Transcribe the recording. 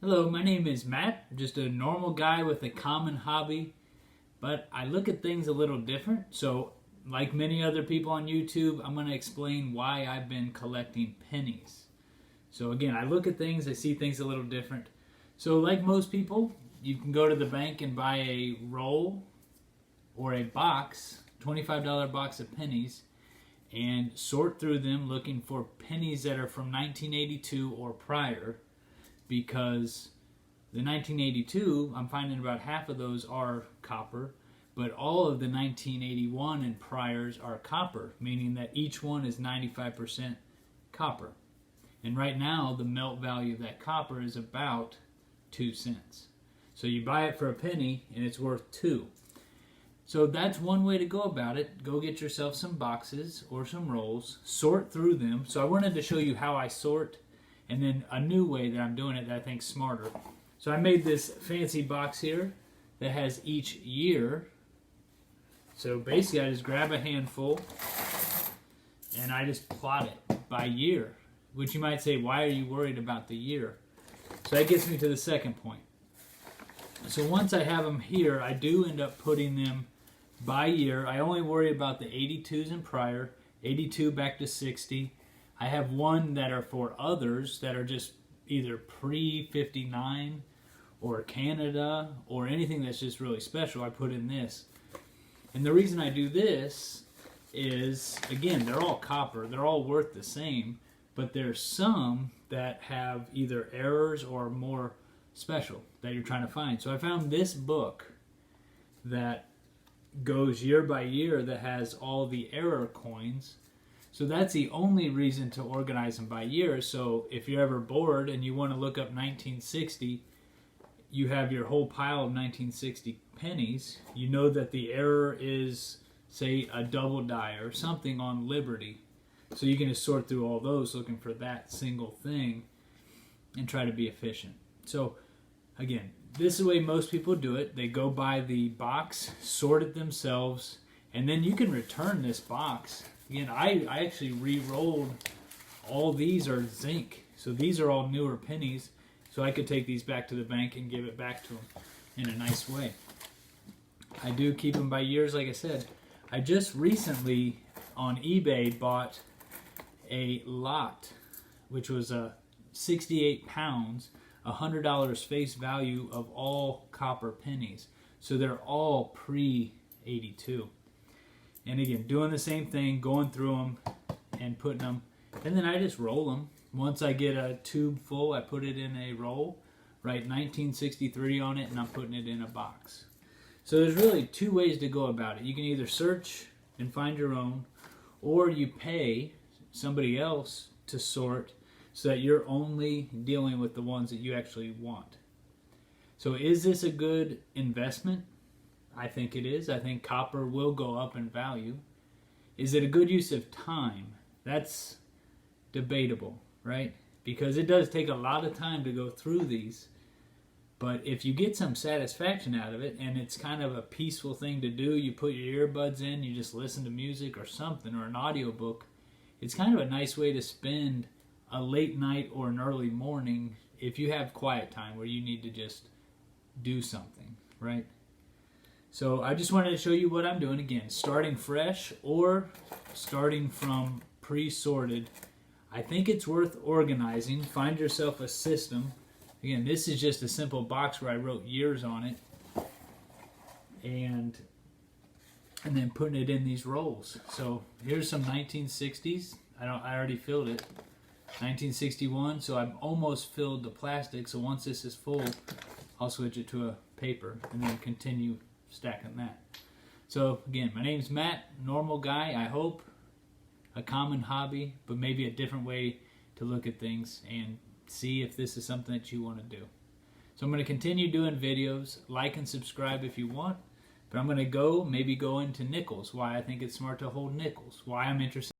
Hello, my name is Matt. I'm just a normal guy with a common hobby, but I look at things a little different. So, like many other people on YouTube, I'm going to explain why I've been collecting pennies. So, again, I look at things, I see things a little different. So, like most people, you can go to the bank and buy a roll or a box, $25 box of pennies, and sort through them looking for pennies that are from 1982 or prior, because the 1982, I'm finding about half of those are copper, but all of the 1981 and priors are copper, meaning that each one is 95% copper. And right now, the melt value of that copper is about 2 cents. So you buy it for a penny and it's worth 2. So that's one way to go about it. Go get yourself some boxes or some rolls, sort through them. So I wanted to show you how I sort, and then a new way that I'm doing it that I think is smarter. So I made this fancy box here that has each year. So basically I just grab a handful and I just plot it by year, which you might say, why are you worried about the year? So that gets me to the second point. So once I have them here, I do end up putting them by year. I only worry about the 82s and prior, 82 back to 60. I have one that are for others that are just either pre-59 or Canada or anything that's just really special. I put in this. And the reason I do this is, again, they're all copper. They're all worth the same, but there's some that have either errors or more special that you're trying to find. So I found this book that goes year by year that has all the error coins. So that's the only reason to organize them by year. So if you're ever bored and you want to look up 1960, you have your whole pile of 1960 pennies. You know that the error is, say, a double die or something on Liberty. So you can just sort through all those looking for that single thing and try to be efficient. So again, this is the way most people do it. They go buy the box, sort it themselves, and then you can return this box. Again, I actually re-rolled. All these are zinc. So these are all newer pennies. So I could take these back to the bank and give it back to them in a nice way. I do keep them by years, like I said. I just recently on eBay bought a lot, which was 68 pounds, $100 face value of all copper pennies. So they're all pre-82. And again, doing the same thing, going through them and putting them, and then I just roll them. Once I get a tube full, I put it in a roll, write 1963 on it, and I'm putting it in a box. So there's really two ways to go about it. You can either search and find your own, or you pay somebody else to sort so that you're only dealing with the ones that you actually want. So is this a good investment? I think it is. I think copper will go up in value. Is it a good use of time? That's debatable, right? Because it does take a lot of time to go through these. But if you get some satisfaction out of it, and it's kind of a peaceful thing to do, you put your earbuds in, you just listen to music or something, or an audiobook, it's kind of a nice way to spend a late night or an early morning if you have quiet time where you need to just do something, right? So I just wanted to show you what I'm doing. Again, starting fresh or starting from pre-sorted. I think it's worth organizing. Find yourself a system. Again, this is just a simple box where I wrote years on it, and then putting it in these rolls. So here's some 1960s. I already filled it. 1961, so I've almost filled the plastic. So once this is full, I'll switch it to a paper and then continue stacking that. So again, my name's Matt, normal guy, I hope. A common hobby, but maybe a different way to look at things and see if this is something that you want to do. So I'm going to continue doing videos. Like and subscribe if you want. But I'm going to maybe go into nickels, why I think it's smart to hold nickels, why I'm interested